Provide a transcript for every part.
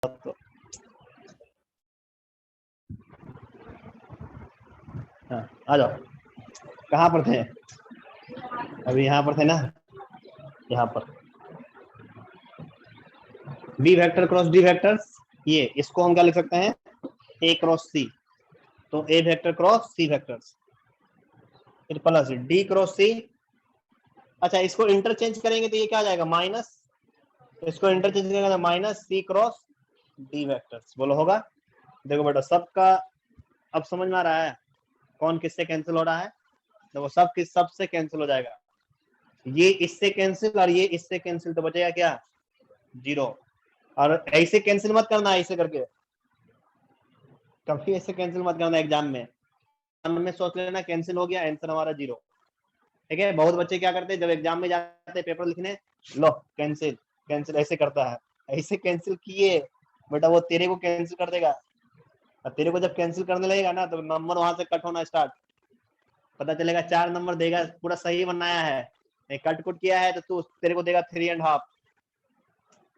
तो हाँ आ जाओ, कहाँ पर थे अभी? यहाँ पर थे ना, यहाँ पर b vector cross d vectors, ये इसको हम क्या लिख सकते हैं, ए क्रॉस सी, तो ए वेक्टर क्रॉस सी वेक्टर्स, फिर प्लस डी क्रॉस सी। अच्छा इसको इंटरचेंज करेंगे तो ये क्या आ जाएगा, माइनस, इसको इंटरचेंज करेंगे तो माइनस सी क्रॉस डी वेक्टर्स। बोलो होगा? देखो बेटा सबका अब समझ में आ रहा है कौन किससे कैंसिल हो रहा है? देखो सब किस सब से कैंसिल हो जाएगा, ये इससे कैंसिल और ये इससे कैंसिल, तो बचेगा क्या, जीरो। और ऐसे कैंसिल मत करना, ऐसे करके कभी ऐसे कैंसिल मत करना एग्जाम में सोच लेना कैंसिल हो गया, आंसर हमारा जीरो। ठीक है, बहुत बच्चे क्या करते हैं जब एग्जाम में जाते हैं पेपर लिखने, लो कैंसिल कैंसिल ऐसे करता है, ऐसे कैंसिल किए बेटा वो तेरे को कैंसिल कर देगा, और तेरे को जब कैंसिल करने लगेगा ना तो नंबर वहां से कट होना स्टार्ट, पता चलेगा 4 नंबर देगा, पूरा सही बनाया है, कट कुट किया है तो तू तेरे को देगा 3.5।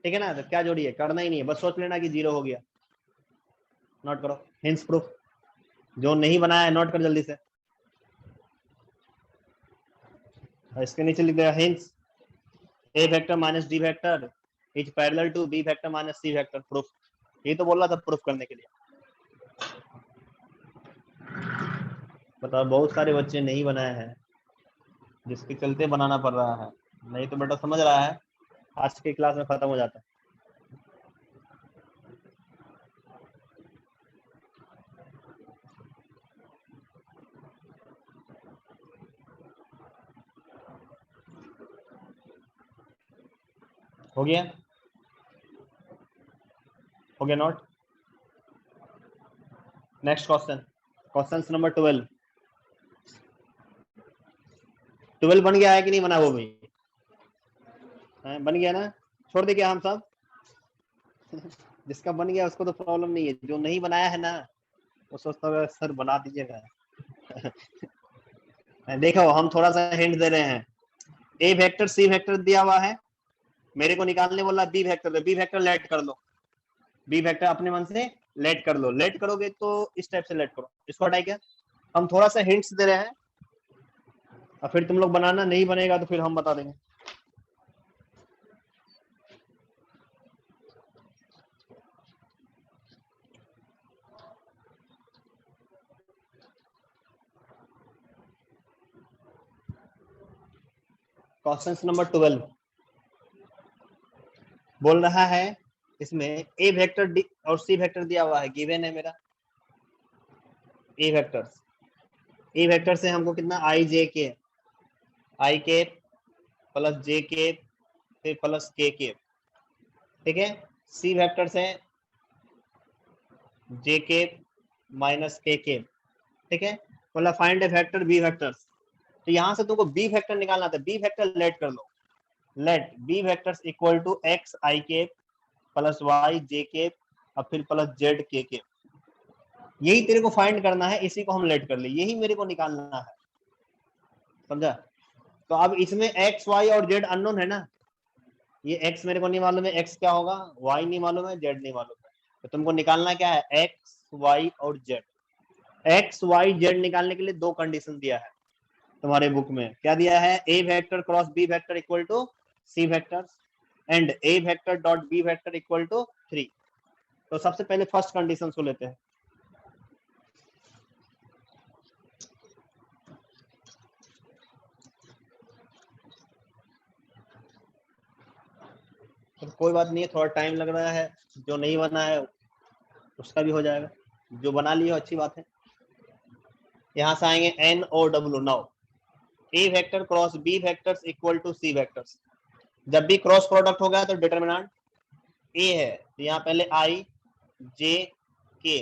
ठीक है ना, तो क्या जोड़ी है, करना ही नहीं है, बस सोच लेना कि जीरो हो गया। नोट करो हिंस प्रूफ, जो नहीं बनाया है नोट कर जल्दी से, इसके नीचे लिख देगा hence a vector minus d vector is parallel to b vector minus c vector. Proof, ये तो बोल रहा था प्रूफ करने के लिए। बताओ बहुत सारे बच्चे नहीं बनाए हैं, जिसके चलते बनाना पड़ रहा है, नहीं तो बेटा समझ रहा है आज की क्लास में खत्म हो जाता है। हो गया, हो गया note. Next question, question number 12। 12 बन गया है कि नहीं बना, वो भी बन गया ना, छोड़ दे क्या हम सब जिसका बन गया उसको तो प्रॉब्लम नहीं है, जो नहीं बनाया है ना वो सोचता है सर बना दीजिएगा देखो हम थोड़ा सा हिंट दे रहे हैं, ए वेक्टर सी वेक्टर दिया हुआ है, मेरे को निकालने बोला b vector, b vector let कर लो, बी वेक्टर अपने मन से लेट कर लो, लेट करोगे तो इस टाइप से लेट करो, इसको हटाए क्या, हम थोड़ा सा हिंट्स दे रहे हैं, और फिर तुम लोग बनाना, नहीं बनेगा तो फिर हम बता देंगे। क्वेश्चन नंबर 12 बोल रहा है, इसमें ए वेक्टर और सी वेक्टर दिया हुआ है, गिवन है मेरा ए वेक्टर्स, ए वेक्टर से हमको कितना आई जे के, आई के प्लस जे के फिर प्लस के, ठीक है, सी वेक्टर से जे के माइनस के, ठीक है, मतलब फाइंड ए वेक्टर बी वेक्टर्स, तो यहां से तुमको बी वेक्टर निकालना था, बी वेक्टर लेट कर लो, let B vectors equal to X I के प्लस वाई जे के और फिर प्लस जेड के, यही तेरे को फाइंड करना है, इसी को हम लेट कर ले, यही मेरे को निकालना है, समझा? तो अब इसमें एक्स वाई और जेड अननोन है ना, ये एक्स मेरे को नहीं मालूम है, एक्स क्या होगा, वाई नहीं मालूम है, जेड नहीं मालूम है, तो तुमको निकालना क्या है, एक्स वाई और जेड। एक्स वाई जेड निकालने के लिए 2 कंडीशन दिया है तुम्हारे बुक में, क्या दिया है, A vector cross B vector equal to C vector and A vector dot B vector equal to 3। तो सबसे पहले फर्स्ट कंडीशन को लेते हैं, तो कोई बात नहीं है, थोड़ा टाइम लग रहा है, जो नहीं बना है उसका भी हो जाएगा, जो बना लिया अच्छी बात है। यहां से आएंगे एन ओ डब्ल्यू, now a vector cross b vectors equal to c vectors, जब भी क्रॉस प्रोडक्ट हो गया तो डिटरमिनेंट ए है, तो यहाँ पहले आई जे के,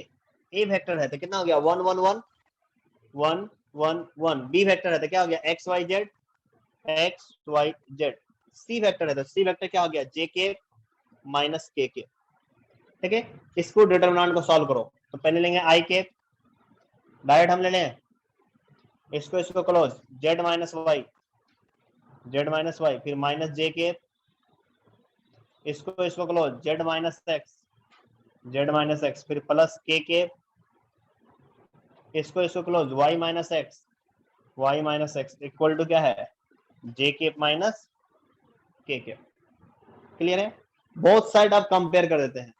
ए वेक्टर है तो कितना हो गया 1 1 1 1 1 1, बी वेक्टर है तो क्या हो गया X Y Z X Y Z, C vector है तो सी वेक्टर क्या हो गया जे के माइनस के, ठीक है। इसको डिटरमिनेंट को सॉल्व करो, तो पहले लेंगे आई के, डायरेक्ट हम ले लें इसको क्लोज जेड माइनस वाई फिर माइनस जे के, इसको close z minus x z minus x, फिर प्लस के केप, इसको close, y minus x equal to क्या है, j cap minus k cap. Clear है? बोथ साइड आप compare कर देते हैं।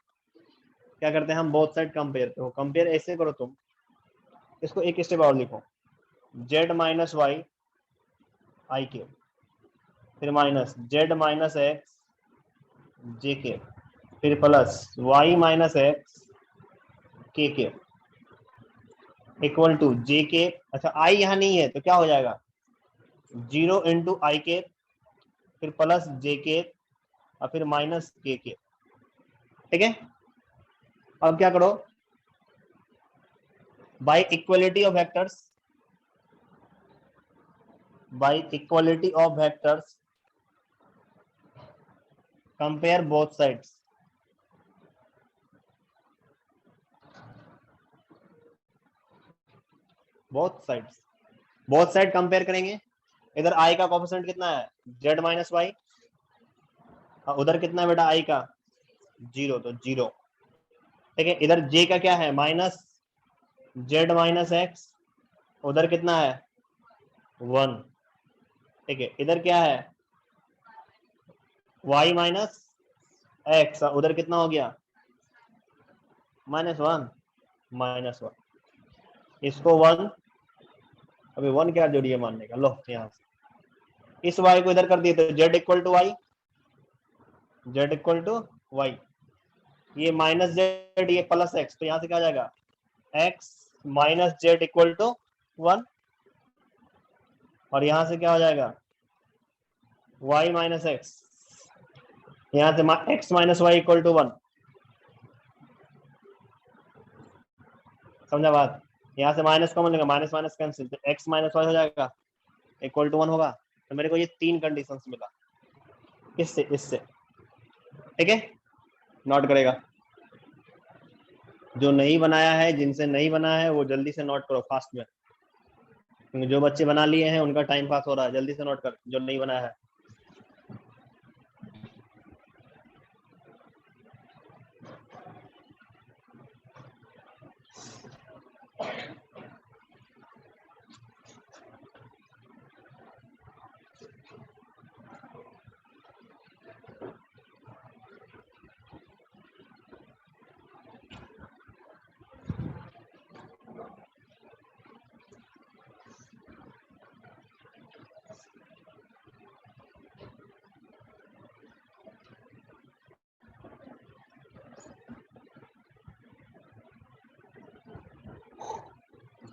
क्या करते हैं हम, बोथ साइड कंपेयर करो। कंपेयर ऐसे करो तुम, इसको एक स्टेप और लिखो, जेड माइनस वाई आई के, फिर माइनस जेड माइनस एक्स जे के, फिर प्लस वाई माइनस एक्स के इक्वल टू जे के। अच्छा आई यहाँ नहीं है तो क्या हो जाएगा, 0 इंटू आई के, फिर प्लस जे के और फिर माइनस के। ठीक है? अब क्या करो, bye equality of vectors, bye equality of vectors compare both sides. Both side compare करेंगे। इधर आई का कोफिशिएंट कितना है, जेड माइनस वाई, उधर कितना है बेटा आई का, 0, तो 0। ठीक है? इधर जे का क्या है, माइनस जेड माइनस एक्स, उधर कितना है 1। ठीक है? इधर क्या है वाई माइनस एक्स, उधर कितना हो गया -1, इसको 1, अभी 1 क्या जोड़िए मानने का, लो यहाँ से इस y को इधर कर दिए तो z इक्वल टू वाई, ये माइनस जेड ये प्लस एक्स, तो यहाँ से क्या आ जाएगा x minus z equal to 1, और यहाँ से क्या हो जाएगा y माइनस एक्स, यहाँ से x minus y equal to 1। समझा बात? यहाँ से माइनस कॉमन लेगा, माइनस माइनस कैंसिल, तो x माइनस वाई हो जाएगा इक्वल टू 1 होगा। तो मेरे को ये 3 कंडीशंस मिला इससे। ठीक है? नोट करेगा, जो नहीं बनाया है, जिनसे नहीं बना है वो जल्दी से नोट करो फास्ट में, क्योंकि जो बच्चे बना लिए हैं उनका टाइम पास हो रहा है। जल्दी से नोट कर जो नहीं बनाया है।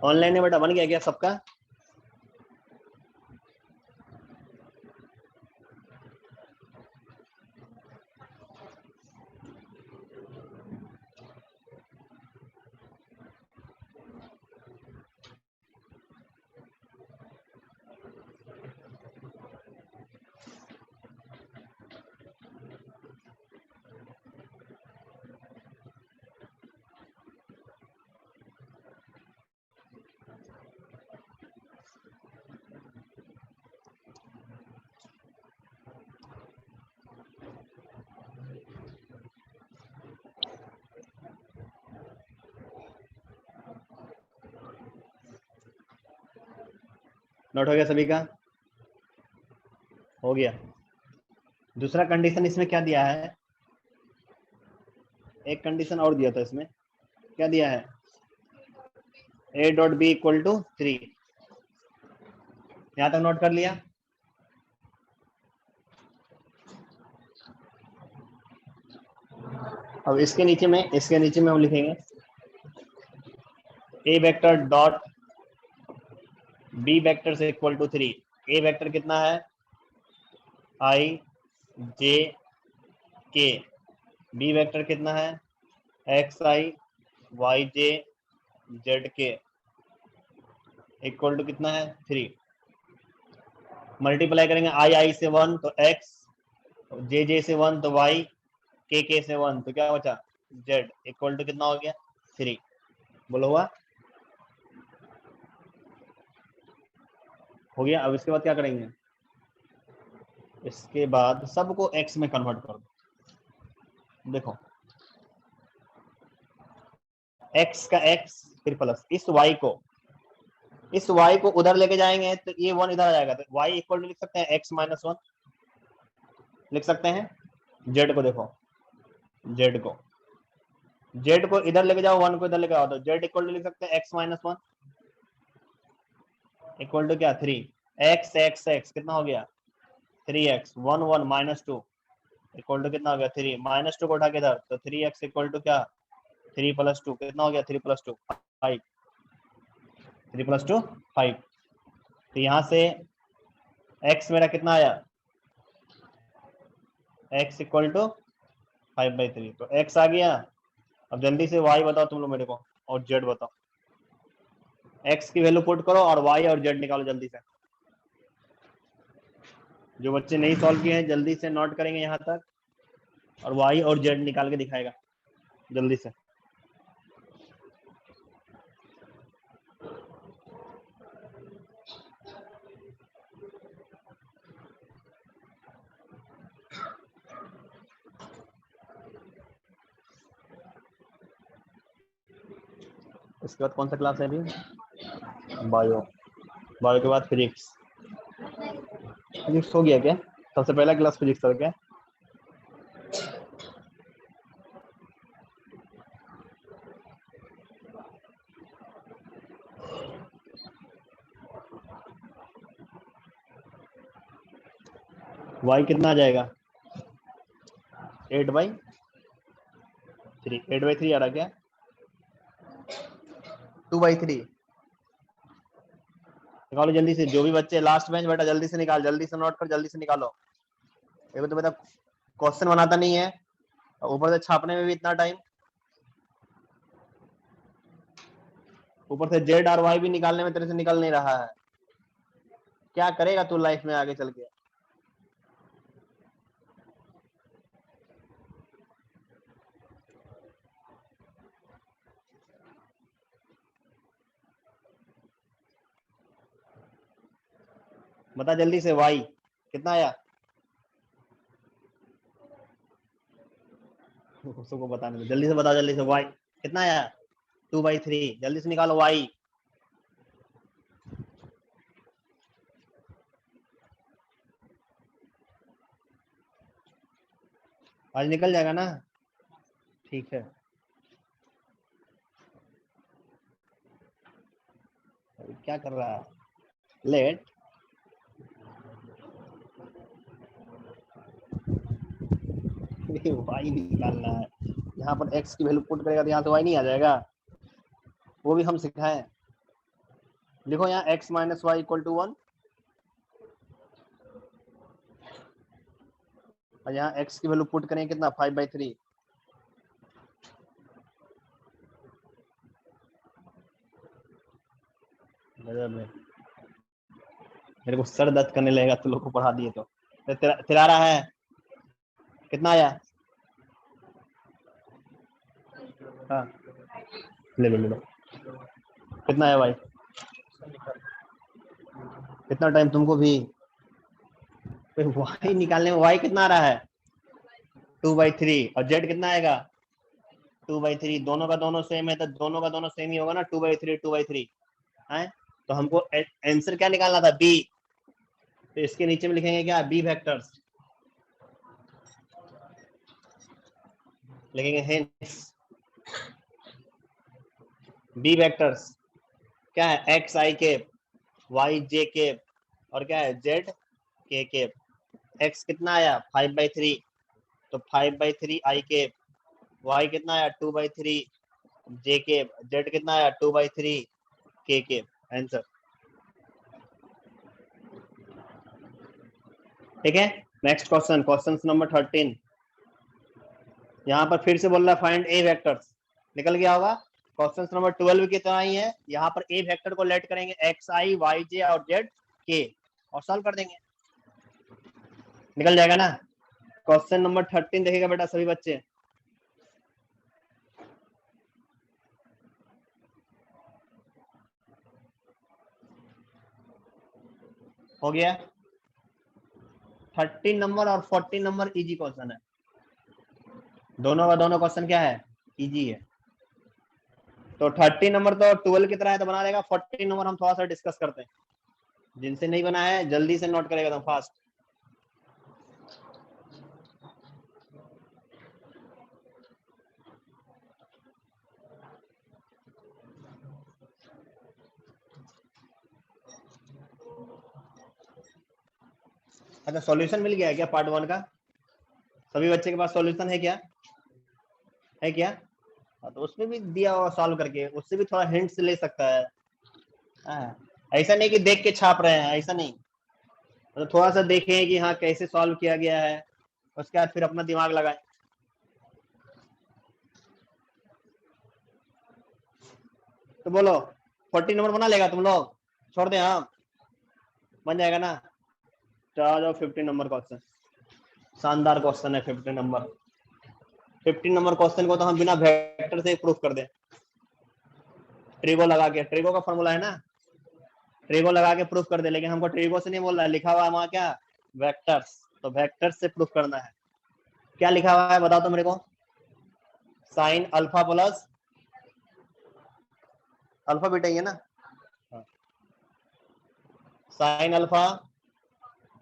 ऑनलाइन है बेटा, बन गया क्या सबका? नोट हो गया सभी का? हो गया। दूसरा कंडीशन इसमें क्या दिया है, एक कंडीशन और दिया था इसमें, क्या दिया है, a dot b equal to 3। यहां तक नोट कर लिया? अब इसके नीचे में हम लिखेंगे a vector dot b vector से इक्वल टू 3। a वेक्टर कितना है, i j k, b vector कितना है, x i y j z k equal to कितना है 3। मल्टीप्लाई करेंगे i से 1 तो x, j से 1 तो y, k से 1 तो क्या बचा z इक्वल टू कितना हो गया 3। बोलो हुआ? हो गया। अब इसके बाद क्या करेंगे, इसके बाद सबको x में कन्वर्ट कर दो। देखो x का x फिर प्लस इस y को उधर लेके जाएंगे तो ये 1 इधर आ जाएगा, तो y इक्वल टू लिख सकते हैं x माइनस 1 लिख सकते हैं। z को देखो, z को इधर लेके जाओ, 1 को इधर लेके आओ, तो z इक्वल टू लिख सकते हैं x माइनस 1 इक्वल टू क्या 3 x कितना हो गया 3x 1 1 माइनस 2 इक्वल टू कितना हो गया 3 माइनस 2 को उठा के इधर, तो 3x इक्वल टू क्या 3 प्लस 2 कितना हो गया 3 प्लस 2 5 3 प्लस 2 5। तो यहाँ से x मेरा कितना आया x इक्वल टू 5/3, तो x आ गया। अब जल्दी से y बताओ तुम लोग मेरे को, और z बताओ। x की वैल्यू पुट करो और y और z निकालो जल्दी से। जो बच्चे नहीं सॉल्व किए हैं जल्दी से नोट करेंगे यहाँ तक, और y और z निकाल के दिखाएगा जल्दी से। इसके बाद कौन सा क्लास है अभी, बायो के बाद फिजिक्स हो गया क्या, सबसे पहला क्लास फिजिक्स था क्या। y कितना आ जाएगा 8/3 आ रहा क्या 2/3 निकालो जल्दी से। जो भी बच्चे लास्ट बेंच बेटा जल्दी से निकाल, जल्दी से नोट कर, जल्दी से निकालो। एक तो बेटा क्वेश्चन बनाता नहीं है, ऊपर से छापने में भी इतना टाइम, ऊपर से जेड और वाई भी निकालने में तेरे से निकल नहीं रहा है। क्या करेगा तू लाइफ में आगे चल के। बता जल्दी से वाई कितना आया, सबको बताने दो, जल्दी से बताओ, जल्दी से वाई कितना आया 2/3, जल्दी से निकालो वाई। आज निकल जाएगा ना, ठीक है। क्या कर रहा है लेट, वाई निकालना है। यहाँ पर x की वैल्यू पुट करेगा तो यहाँ से y नहीं आ जाएगा, वो भी हम सिखाएं। लिखो यहाँ x minus y equal to 1, और यहाँ x की वैल्यू पुट करेंगे कितना 5/3। मेरे को सर दर्द करने लगेगा तो लोग को पढ़ा दिए तो। तेरा रहा है कितना आया, हाँ ले लो कितना है भाई, कितना टाइम तुमको भी y निकालने में, y कितना आ रहा है 2/3, और z कितना आएगा 2/3। दोनों का दोनों सेम है तो दोनों का दोनों सेम ही होगा ना, 2/3 है। तो हमको आंसर क्या निकालना था b, तो इसके नीचे में लिखेंगे क्या b वेक्टर्स, लिखेंगे हेंस b वेक्टर्स क्या है x i cap, y j cap, और क्या है z k केप। x कितना आया 5/3, तो 5/3 i केप, y कितना आया 2/3 j केप, z कितना आया 2/3 k केप। आंसर ठीक है। Next question, question number 13। यहाँ पर फिर से बोल रहा है फाइंड ए वेक्टर्स, निकल गया होगा। क्वेश्चन नंबर 12 की तरह ही है, यहाँ पर ए वेक्टर को लेट करेंगे एक्स आई वाई जे और जेड के, और सॉल्व कर देंगे, निकल जाएगा ना। क्वेश्चन नंबर 13 देखेगा बेटा सभी बच्चे, हो गया 13 नंबर और 14 नंबर इजी क्वेश्चन है, दोनों का दोनों क्वेश्चन क्या है इजी है। तो 30 नंबर तो 12 की तरह है तो बना देगा। 40 नंबर हम थोड़ा सा डिस्कस करते हैं, जिनसे नहीं बना है जल्दी से नोट करेगा, तो फास्ट। अच्छा, सॉल्यूशन मिल गया है क्या पार्ट 1 का? सभी बच्चे के पास सॉल्यूशन है क्या? है क्या? तो उसमें भी दिया हुआ सॉल्व करके, उससे भी थोड़ा हिंट्स ले सकता है। ऐसा नहीं कि देख के छाप रहे हैं, ऐसा नहीं, तो थोड़ा सा देखें कि हाँ कैसे सॉल्व किया गया है, उसके बाद फिर अपना दिमाग लगाएं। तो बोलो 40 नंबर बना लेगा तुम लोग? छोड़ दे, हाँ बन जाएगा ना? तो आ जाओ 50 नंबर क्वेश्चन। शानदार क्वेश्चन है 50 नंबर। 50 नंबर क्वेश्चन को तो हम बिना वेक्टर से प्रूफ कर दे, ट्रिगो लगा के। ट्रिगो का फॉर्मूला है ना, ट्रिगो लगा के प्रूफ कर दे। लेकिन हमको ट्रिगो से नहीं बोल रहा है, लिखा हुआ है वहां क्या? वेक्टर्स। तो वेक्टर्स से प्रूफ करना है। क्या लिखा हुआ है बताओ तो मेरे को? Sine alpha plus alpha beta ही है ना? Sine alpha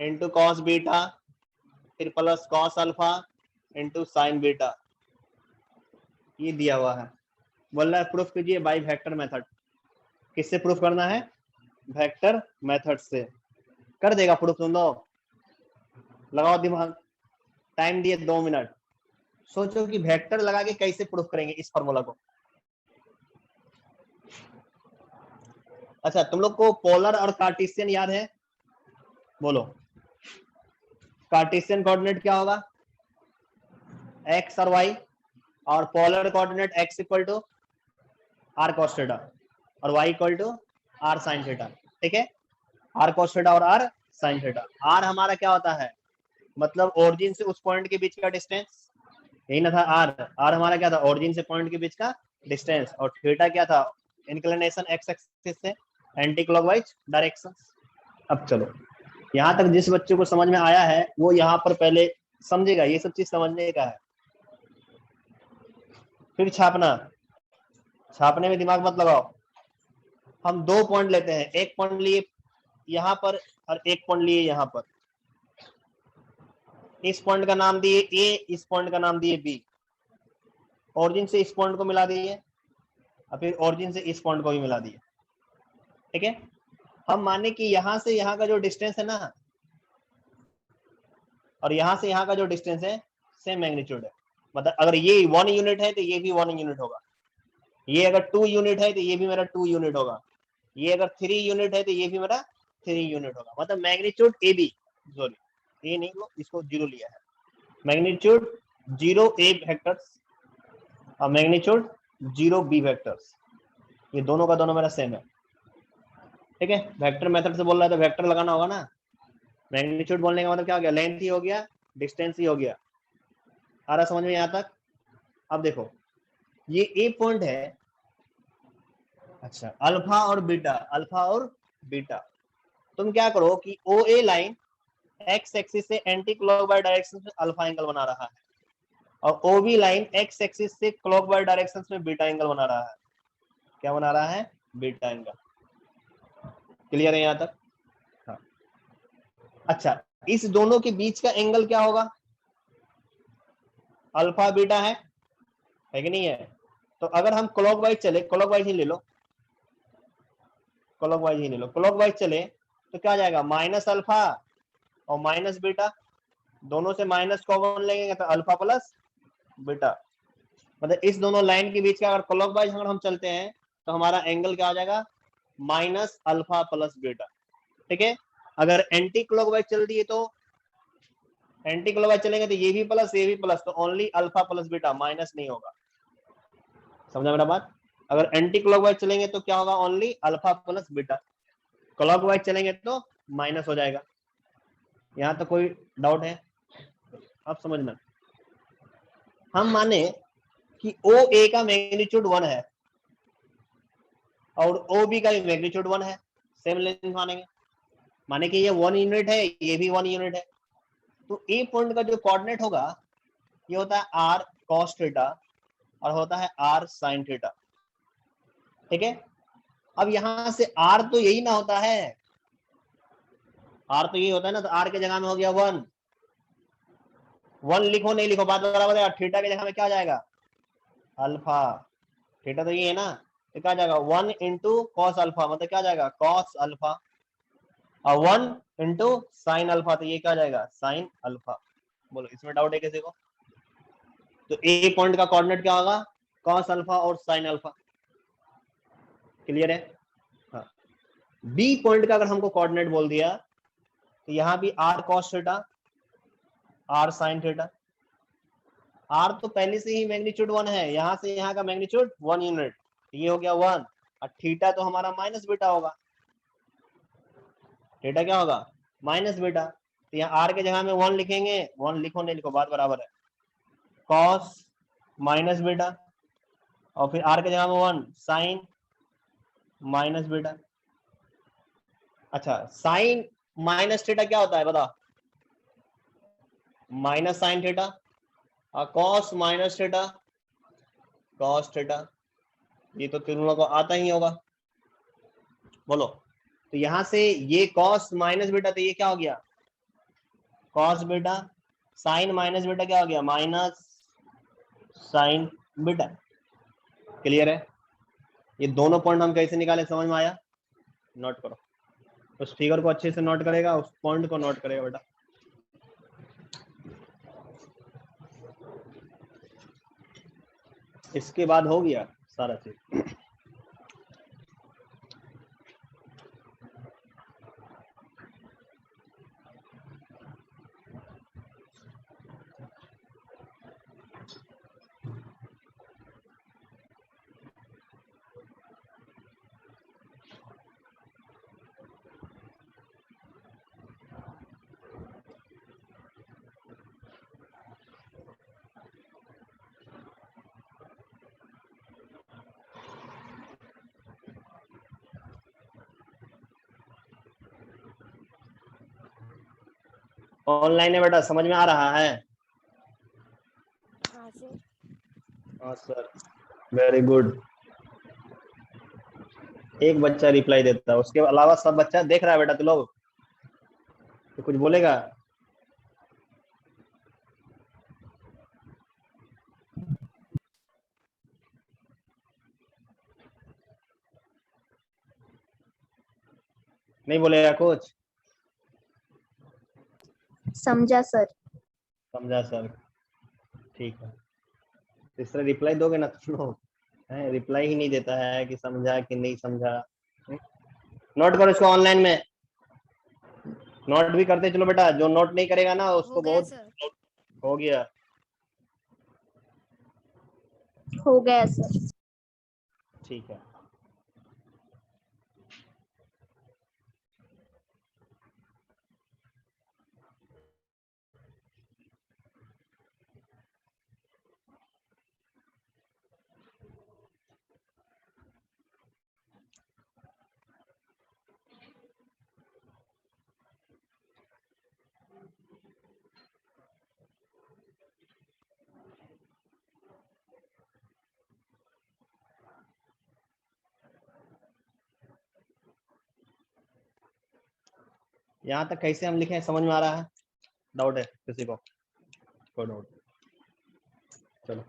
into cos beta, फिर plus cos alpha into sine beta, ये दिया हुआ है। बोल रहा है प्रूफ कीजिए बाय वेक्टर मेथड। किससे प्रूफ करना है? वेक्टर मेथड से। कर देगा प्रूफ तुम लोग? लगाओ दिमाग। टाइम दिए 2 मिनट। सोचो कि वेक्टर लगा के कैसे प्रूफ करेंगे इस फॉर्मूला को। अच्छा, तुम लोग को पोलर और कार्टेशियन याद है? बोलो, कार्टेशियन कोऑर्डिनेट क्या होगा? एक्स और वाई। और polar coordinate X equal to R cos theta और Y equal to R sine theta. ठीक है, आर cos थीटा और आर साइन थीटा। आर हमारा क्या होता है? मतलब ओरिजिन से उस पॉइंट के बीच का डिस्टेंस, यही ना था आर। आर हमारा क्या था? ओरिजिन से पॉइंट के बीच का डिस्टेंस। और थीटा क्या था? इंक्लिनेशन एक्स एक्सिस से एंटी क्लॉकवाइज डायरेक्शन। अब चलो, यहाँ तक जिस बच्चे को समझ में आया है वो यहाँ पर पहले समझेगा, ये सब चीज समझने का है। फिर छापना, छापने में दिमाग मत लगाओ। हम 2 पॉइंट लेते हैं, एक पॉइंट लिए यहाँ पर और एक पॉइंट लिए यहाँ पर। इस पॉइंट का नाम दिए ए, इस पॉइंट का नाम दिए बी। ओरिजिन से इस पॉइंट को मिला दिए और फिर ओरिजिन से इस पॉइंट को भी मिला दिए। ठीक है, हम माने कि यहाँ से यहाँ का जो डिस्टेंस है ना, और यहाँ से यहाँ का जो डिस्टेंस है सेम मैग्नीट्यूड है। मतलब अगर ये 1 यूनिट है तो ये भी 1 यूनिट होगा। ये अगर 2 यूनिट है तो ये भी मेरा 2 यूनिट होगा। ये अगर 3 यूनिट है तो ये भी मेरा 3 यूनिट होगा। मतलब मैग्नीट्यूड ए बी, सॉरी ए नहीं लो, इसको 0 लिया है। मैग्नीट्यूड 0 ए वेक्टर्स और मैग्नीट्यूड 0 बी वेक्टर्स, ये दोनों का दोनों मेरा सेम है। ठीक है, वेक्टर मेथड से बोल रहा है तो वेक्टर लगाना होगा ना। मैग्नीट्यूड बोलने का मतलब क्या हो गया? लेंथ ही हो गया, डिस्टेंस ही हो गया। आ रहा समझ में यहाँ तक? अब देखो, ये ए पॉइंट है। अच्छा, अल्फा और बीटा, अल्फा और बीटा। तुम क्या करो कि ओ ए लाइन एक्स एक्सिस से एंटी क्लॉकवाइज डायरेक्शन में अल्फा एंगल बना रहा है और o b line x axis से क्लॉकवाइज डायरेक्शन में बीटा एंगल बना रहा है। क्या बना रहा है? Beta angle. क्लियर है यहाँ तक? हाँ। अच्छा, इस दोनों के बीच का एंगल क्या होगा? अल्फा बीटा है कि नहीं है? तो अगर हम क्लॉकवाइज चले, क्लॉकवाइज ही ले लो, क्लॉकवाइज ही ले लो, क्लॉकवाइज चले तो क्या जाएगा? माइनस अल्फा और माइनस बीटा, दोनों से माइनस कॉमन लेंगे तो अल्फा प्लस बीटा। मतलब इस दोनों लाइन के बीच का अगर क्लॉकवाइज अगर हम चलते हैं तो हमारा एंगल क्या हो जाएगा? Minus alpha plus beta. ठीक है, अगर एंटी क्लॉकवाइज चल दिए तो एंटी क्लॉकवाइज चलेंगे तो ये भी प्लस ये भी प्लस, तो only alpha plus beta, minus नहीं होगा। समझा मेरा बात? अगर एंटी क्लॉकवाइज चलेंगे तो क्या होगा? Only alpha plus beta. Clockwise चलेंगे तो माइनस हो जाएगा। यहाँ तो कोई डाउट है? अब समझना, हम माने कि ओ ए का मैग्नीट्यूड 1 है और ओ बी का भी मैग्नीट्यूड 1 है, सेम लेंथ मानेंगे। माने कि ये 1 यूनिट है, ये भी 1 यूनिट है। तो ए पॉइंट का जो कोऑर्डिनेट होगा ये होता है आर cos थीटा और होता है आर sin थीटा। ठीक है। अब यहां से आर तो यही ना होता है, आर तो यही होता है ना, तो आर के जगह में हो गया 1, 1 लिखो नहीं लिखो बात बराबर है। थीटा के जगह में क्या आ जाएगा, अल्फा, थीटा तो ये है ना, तो क्या आ जाएगा 1 इंटू कॉस अल्फा, मतलब क्या आ जाएगा कॉस अल्फा, और 1 इंटू साइन अल्फा, तो ये क्या आ जाएगा साइन अल्फा। बोलो इसमें डाउट है किसी को? तो ए पॉइंट का कोऑर्डिनेट क्या होगा, कॉस अल्फा और साइन अल्फा, क्लियर है। हाँ, बी पॉइंट का अगर हमको कोऑर्डिनेट बोल दिया तो यहाँ भी r cos theta, r sine theta. R तो पहले से ही मैग्नीट्यूड 1 है, यहां से यहाँ का मैग्नीट्यूड 1 यूनिट, ये हो गया 1, और थीटा तो हमारा माइनस बीटा होगा, थीटा क्या होगा माइनस बीटा। तो यहाँ आर के जगह में 1 लिखेंगे, 1 लिखो नहीं लिखो बात बराबर है, कॉस माइनस बीटा, और फिर आर के जगह में 1 साइन माइनस बीटा। अच्छा, साइन माइनस थीटा क्या होता है बता, माइनस साइन थीटा, और cos minus theta cos theta, ये तो तीनों को आता ही होगा। बोलो, तो यहां से ये कॉस माइनस बीटा, तो ये क्या हो गया cos beta, sine minus beta क्या हो गया माइनस साइन बीटा, क्लियर है। ये दोनों पॉइंट हम कैसे निकाले समझ में आया, नोट करो, उस फिगर को अच्छे से नोट करेगा, उस पॉइंट को नोट करेगा बेटा। इसके बाद हो गया सारा चीज। ऑनलाइन है बेटा, समझ में आ रहा है? हाँ सर। हाँ सर, वेरी गुड। एक बच्चा रिप्लाई देता है, उसके अलावा सब बच्चा देख रहा है बेटा, तो लोग तो कुछ बोलेगा? नहीं बोलेगा कुछ? समझा सर। समझा सर, ठीक है। इस तरह रिप्लाई दोगे ना तो लोग है, रिप्लाई ही नहीं देता है कि समझा कि नहीं समझा। नोट करो इसको ऑनलाइन में, नोट भी करते चलो बेटा, जो नोट नहीं करेगा ना उसको हो गया बहुत सर। हो गया। हो गया सर। ठीक है, यहाँ तक कैसे हम लिखे समझ में आ रहा है? डाउट है किसी को? कोई डाउट? चलो,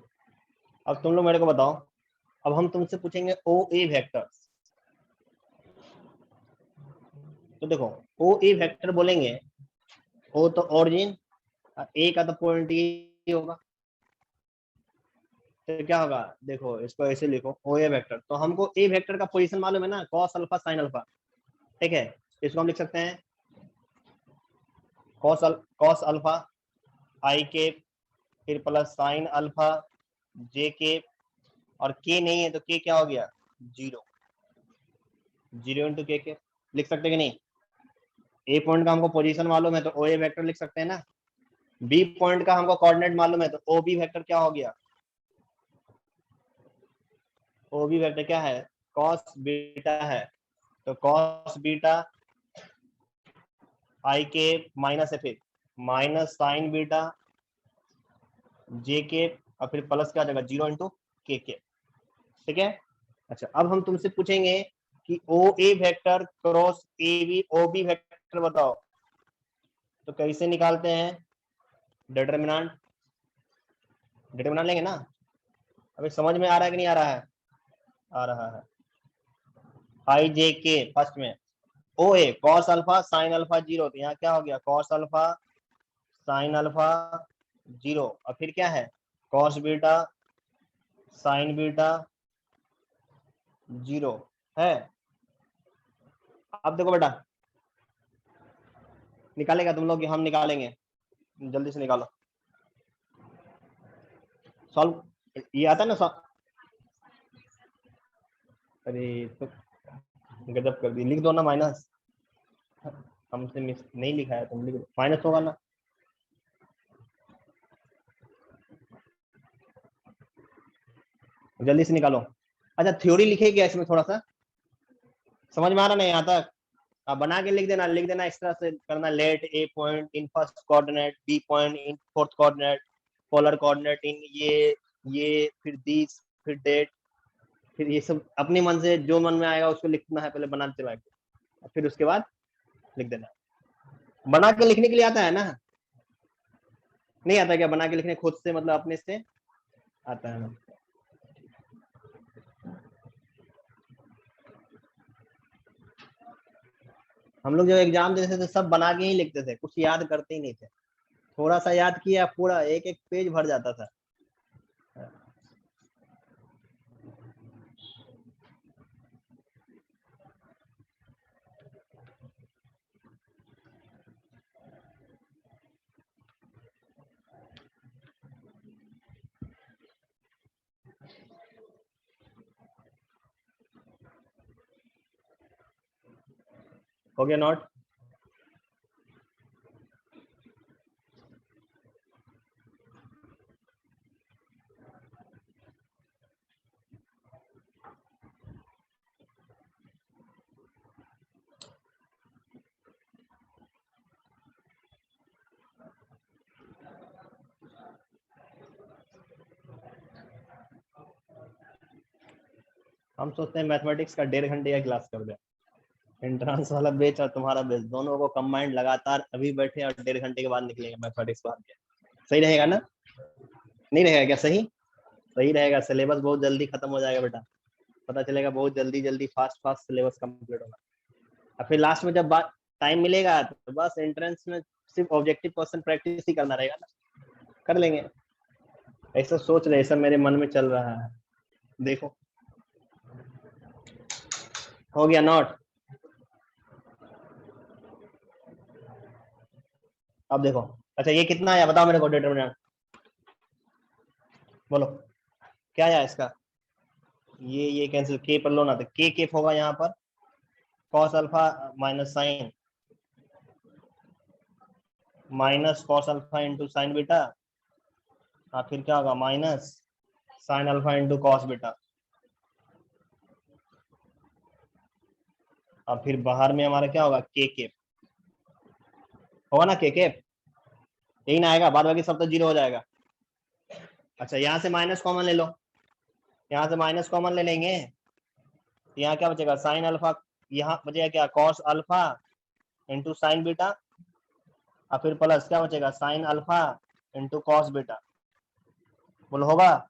अब तुम लोग मेरे को बताओ, अब हम तुमसे पूछेंगे ओ ए वेक्टर। तो देखो, ओ ए वेक्टर बोलेंगे, ओ तो ओरिजिन, ए का तो पॉइंट ये होगा, तो क्या होगा देखो, इसको ऐसे लिखो ओ ए वेक्टर। तो हमको ए वेक्टर का पोजीशन मालूम है ना, कॉस अल्फा साइन अल्फा, ठीक है। इसको हम लिख सकते हैं कॉस अल्फा आई के, फिर प्लस साइन अल्फा जे के, और के नहीं है तो के क्या हो गया 0, 0 इंटू के लिख सकते कि नहीं। ए पॉइंट का हमको पोजीशन मालूम है तो ओ ए वेक्टर लिख सकते हैं ना। बी पॉइंट का हमको कोऑर्डिनेट मालूम है तो ओ बी वेक्टर क्या हो गया, ओ बी वेक्टर क्या है कॉस बीटा है, तो कॉस बीटा आई के माइनस है, फिर माइनस साइन बीटा जे के, और फिर प्लस क्या आ जाएगा 0 इंटू के, ठीक है। अच्छा, अब हम तुमसे पूछेंगे कि ओ A vector cross A B O B vector बताओ, तो कैसे निकालते हैं? डिटरमिनेंट डिटरमिनेंट लेंगे ना। अभी समझ में आ रहा है कि नहीं आ रहा है? आ रहा है। आई जे के फर्स्ट में O A cos alpha sine alpha zero, तो यहाँ क्या हो गया? Cos alpha sine alpha zero, और फिर क्या है? Cos beta sine beta zero है। अब देखो बेटा, निकालेगा तुम लोग कि हम निकालेंगे? जल्दी से निकालो। सॉल्व ये आता है ना अरे तो गजब कर दी, लिख दो ना माइनस। हमसे मिस नहीं लिखा है, तुम लिख दो, माइनस होगा ना। जल्दी से निकालो। अच्छा, थ्योरी लिखे क्या इसमें? थोड़ा सा समझ में आ रहा नहीं यहाँ तक? आप बना के लिख देना इस तरह से करना। Let A point in first coordinate, B point in fourth coordinate, polar coordinate in ये फिर दिस, फिर डेट, फिर ये सब अपने मन से जो मन में आएगा उसको लिखना है, पहले बनाते चला के, फिर उसके बाद लिख देना। बना के लिखने के लिए आता है ना? नहीं आता क्या बना के लिखने खुद से, मतलब अपने से आता है ना? हम लोग जब एग्जाम देते थे सब बना के ही लिखते थे, कुछ याद करते ही नहीं थे। थोड़ा सा याद किया, पूरा एक एक पेज भर जाता था। हो गया नोट? हम सोचते हैं मैथमेटिक्स का 1.5 घंटे का क्लास कर दे। एंट्रेंस वाला बेच और तुम्हारा बेच दोनों को कंबाइंड लगातार अभी बैठे और 1.5 घंटे के बाद निकलेंगे मैथमेटिक्स बाद के। सही रहेगा ना? नहीं रहेगा क्या? सही सही रहेगा। सिलेबस बहुत जल्दी खत्म हो जाएगा बेटा, पता चलेगा बहुत जल्दी जल्दी फास्ट फास्ट सिलेबस कंप्लीट होगा। और फिर लास्ट में जब बात टाइम मिलेगा तो बस एंट्रेंस में सिर्फ ऑब्जेक्टिव क्वेश्चन प्रैक्टिस ही करना रहेगा ना, कर लेंगे। ऐसा सोच रहे, ऐसा मेरे मन में चल रहा है। देखो हो गया नोट? अब देखो, अच्छा ये कितना आया बताओ मेरे को, डिटरमिनेंट बोलो क्या आया इसका? ये कैंसिल, के पर लो ना, तो के होगा यहाँ पर cos alpha minus sine minus cos alpha into sine beta, और फिर क्या होगा? Minus sine alpha into cos beta, और फिर बाहर में हमारा क्या होगा? के होगा ना? के यही ना आएगा, बाद बाकी सब तो जीरो हो जाएगा। अच्छा यहाँ से माइनस कॉमन ले लो, यहाँ से माइनस कॉमन ले लेंगे, तो यहाँ क्या बचेगा? साइन अल्फा, यहाँ बचेगा क्या? Cos alpha into sine beta, और फिर प्लस क्या बचेगा? Sign alpha into cos beta. बोलो होगा?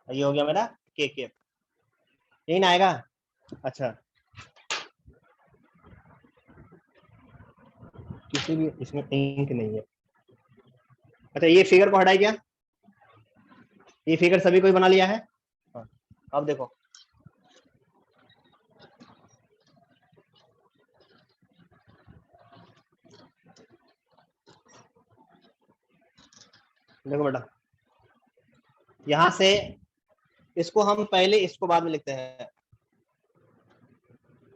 ये हो गया मेरा के यही ना आएगा? अच्छा किसी भी इसमें इंक नहीं है। अच्छा ये फिगर को हटाई क्या? ये फिगर सभी को ही बना लिया है। हाँ, अब देखो देखो बेटा, यहां से इसको हम पहले, इसको बाद में लिखते हैं।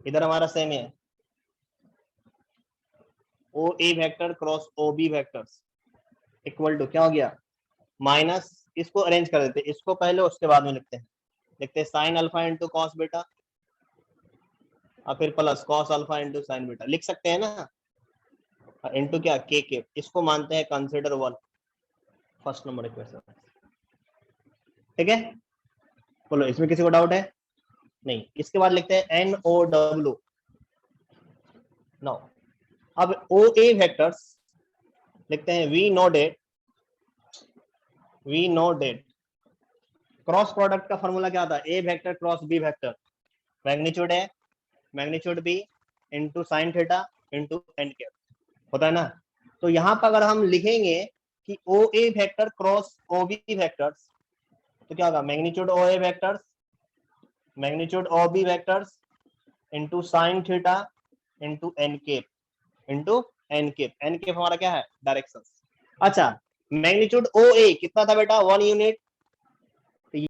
इधर हमारा सेम है, O A vector cross O B vectors equal to क्या हो गया? माइनस, इसको अरेंज कर देते, इसको पहले उसके बाद में लिखते हैं sign alpha into cos beta, और फिर plus cos alpha into sine beta, लिख सकते हैं ना? इंटू क्या? के इसको मानते हैं consider one, first number equation. ठीक है, बोलो इसमें किसी को डाउट है? नहीं, इसके बाद लिखते हैं NOW। नो, अब OA वेक्टर्स लिखते हैं we know that. Cross product का फॉर्मूला क्या था? A vector cross B vector, magnitude है magnitude B into sine theta into N cap, होता है ना। तो यहाँ पर अगर हम लिखेंगे कि ओ A vector cross O B vectors, तो क्या होगा? Magnitude O A vectors magnitude O B vectors into sine theta into N cap N cap हमारा क्या है? डायरेक्शन। अच्छा, मैग्नीट्यूड ओ ए कितना था बेटा? 1 यूनिट,